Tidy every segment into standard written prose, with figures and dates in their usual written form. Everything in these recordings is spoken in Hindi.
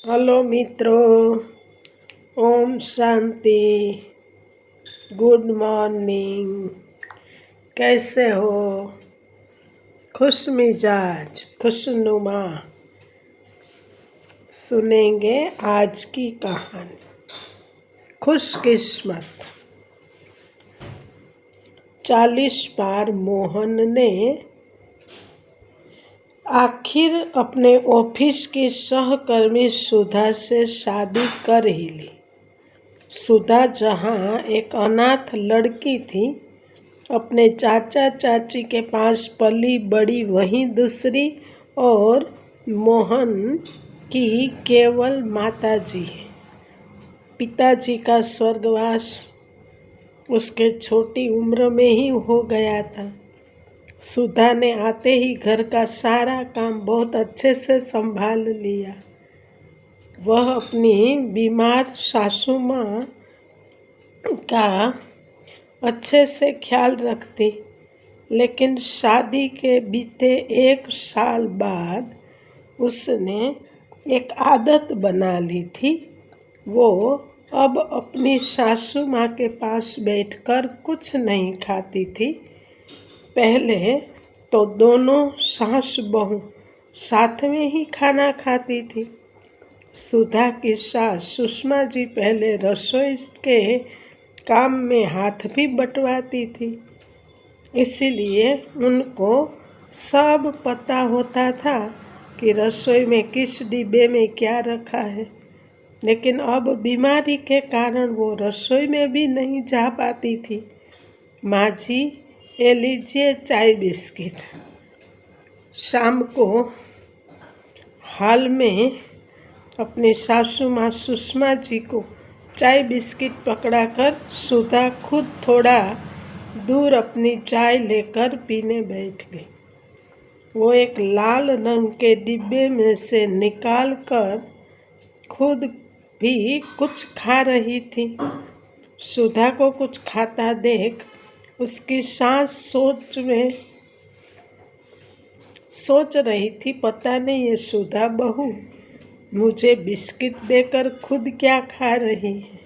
हेलो मित्रों, ओम शांति। Good morning. कैसे हो? खुश मिजाज, खुशनुमा। सुनेंगे आज की कहानी। खुशकिस्मत। 40 बार मोहन ने आखिर अपने ऑफिस की सहकर्मी सुधा से शादी कर ही ली। सुधा जहाँ एक अनाथ लड़की थी, अपने चाचा चाची के पास पली बड़ी, वहीं दूसरी और मोहन की केवल माताजी है। पिताजी का स्वर्गवास उसके छोटी उम्र में ही हो गया था। सुधा ने आते ही घर का सारा काम बहुत अच्छे से संभाल लिया। वह अपनी बीमार सासू माँ का अच्छे से ख्याल रखती, लेकिन शादी के बीते 1 साल बाद उसने एक आदत बना ली थी। वो अब अपनी सासू माँ के पास बैठकर कुछ नहीं खाती थी। पहले तो दोनों सास बहू साथ में ही खाना खाती थी। सुधा की सास सुषमा जी पहले रसोई के काम में हाथ भी बटवाती थी, इसीलिए उनको सब पता होता था कि रसोई में किस डिब्बे में क्या रखा है। लेकिन अब बीमारी के कारण वो रसोई में भी नहीं जा पाती थी। माँ जी, ये लीजिए चाय बिस्किट। शाम को हाल में अपनी सासू माँ सुषमा जी को चाय बिस्किट पकड़ाकर सुधा खुद थोड़ा दूर अपनी चाय लेकर पीने बैठ गई। वो एक लाल रंग के डिब्बे में से निकाल कर खुद भी कुछ खा रही थी। सुधा को कुछ खाता देख उसकी सास सोच रही थी, पता नहीं ये सुधा बहू मुझे बिस्किट देकर खुद क्या खा रही है।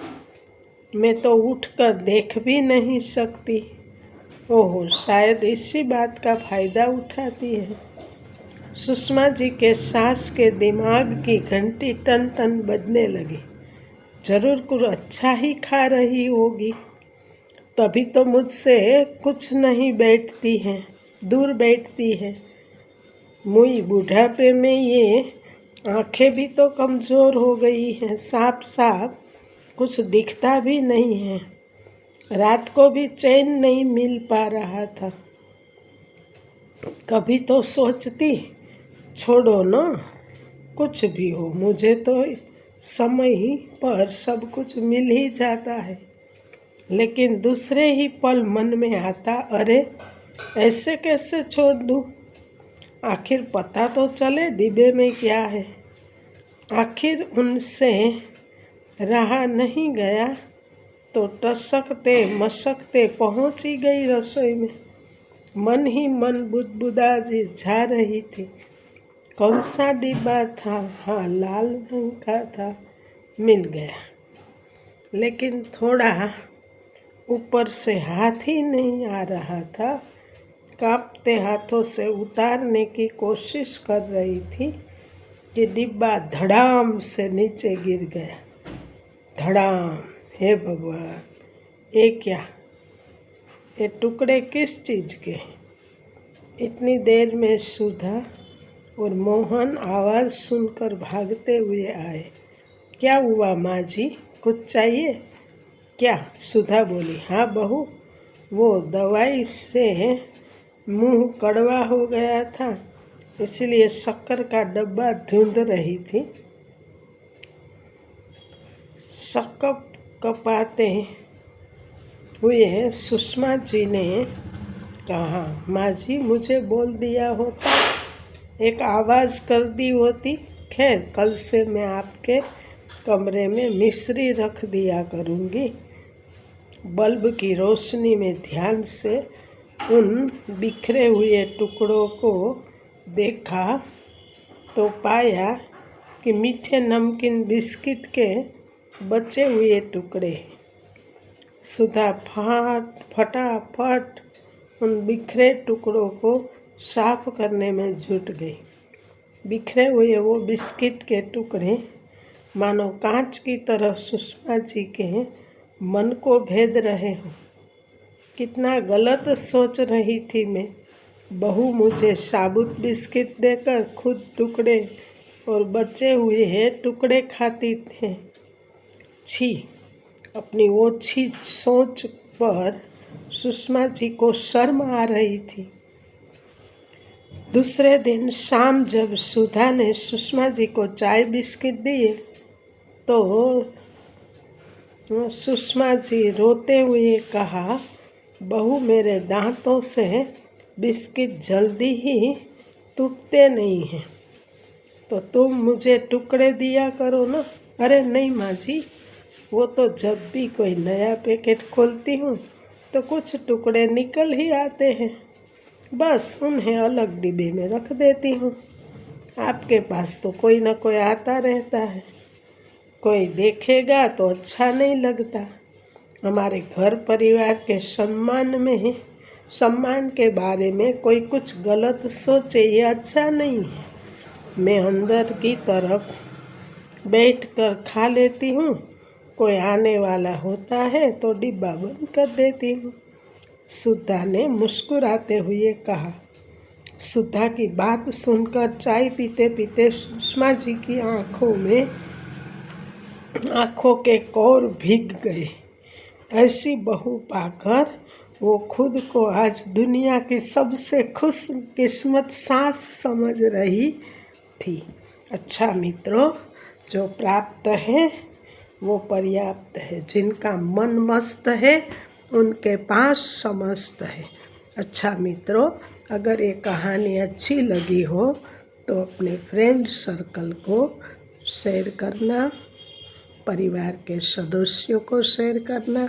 मैं तो उठकर देख भी नहीं सकती। ओहो, शायद इसी बात का फायदा उठाती है। सुषमा जी के सास के दिमाग की घंटी टन टन बजने लगी। जरूर कुछ अच्छा ही खा रही होगी, तभी तो मुझसे कुछ नहीं बैठती है, दूर बैठती है। मुई बुढ़ापे में ये आंखें भी तो कमज़ोर हो गई हैं, साफ साफ कुछ दिखता भी नहीं है। रात को भी चैन नहीं मिल पा रहा था। कभी तो सोचती, छोड़ो ना, कुछ भी हो, मुझे तो समय पर सब कुछ मिल ही जाता है। लेकिन दूसरे ही पल मन में आता, अरे ऐसे कैसे छोड़ दूँ? आखिर पता तो चले डिब्बे में क्या है। आखिर उनसे रहा नहीं गया तो टसकते मसकते पहुंच ही गई रसोई में। मन ही मन बुदबुदा जा रही थी। कौन सा डिब्बा था? हाँ, लाल रंग का था। मिल गया, लेकिन थोड़ा ऊपर से हाथ ही नहीं आ रहा था। कांपते हाथों से उतारने की कोशिश कर रही थी कि डिब्बा धड़ाम से नीचे गिर गया। धड़ाम! हे भगवान, ये क्या? ये टुकड़े किस चीज़ के हैं? इतनी देर में सुधा और मोहन आवाज़ सुनकर भागते हुए आए। क्या हुआ माँ जी, कुछ चाहिए क्या? सुधा बोली। हाँ बहू, वो दवाई से मुंह कड़वा हो गया था, इसलिए शक्कर का डब्बा ढूंढ रही थी। सकप कपाते हुए सुषमा जी ने कहा, माँ जी मुझे बोल दिया होता, एक आवाज़ कर दी होती। खैर, कल से मैं आपके कमरे में मिश्री रख दिया करूँगी। बल्ब की रोशनी में ध्यान से उन बिखरे हुए टुकड़ों को देखा तो पाया कि मीठे नमकीन बिस्किट के बचे हुए टुकड़े हैं। सुधा फटाफट उन बिखरे टुकड़ों को साफ करने में जुट गई। बिखरे हुए वो बिस्किट के टुकड़े मानो कांच की तरह सुषमा जी के मन को भेद रहे हों। कितना गलत सोच रही थी मैं। बहू मुझे साबुत बिस्किट देकर खुद टुकड़े और बचे हुए टुकड़े खाती थे। छी! अपनी ओछी सोच पर सुषमा जी को शर्म आ रही थी। दूसरे दिन शाम जब सुधा ने सुषमा जी को चाय बिस्किट दिए तो सुषमा जी रोते हुए कहा, बहू मेरे दांतों से बिस्किट जल्दी ही टूटते नहीं हैं, तो तुम मुझे टुकड़े दिया करो ना। अरे नहीं माँ जी, वो तो जब भी कोई नया पैकेट खोलती हूँ तो कुछ टुकड़े निकल ही आते हैं, बस उन्हें अलग डिब्बे में रख देती हूँ। आपके पास तो कोई ना कोई आता रहता है, कोई देखेगा तो अच्छा नहीं लगता। हमारे घर परिवार के सम्मान के बारे में कोई कुछ गलत सोचे, ये अच्छा नहीं है। मैं अंदर की तरफ बैठकर खा लेती हूँ, कोई आने वाला होता है तो डिब्बा बंद कर देती हूँ। सुधा ने मुस्कुराते हुए कहा। सुधा की बात सुनकर चाय पीते पीते सुषमा जी की आंखों के कोर भीग गए। ऐसी बहू पाकर वो खुद को आज दुनिया की सबसे खुशकिस्मत सास समझ रही थी। अच्छा मित्रों, जो प्राप्त है वो पर्याप्त है, जिनका मन मस्त है उनके पास समस्त है। अच्छा मित्रों, अगर ये कहानी अच्छी लगी हो तो अपने फ्रेंड सर्कल को शेयर करना, परिवार के सदस्यों को शेयर करना,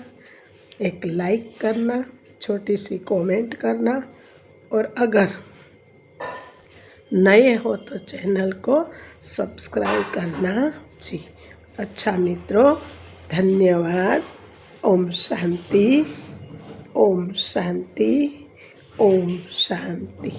एक लाइक करना, छोटी सी कमेंट करना, और अगर नए हो तो चैनल को सब्सक्राइब करना जी। अच्छा मित्रों, धन्यवाद। ओम शांति, ओम शांति, ओम शांति।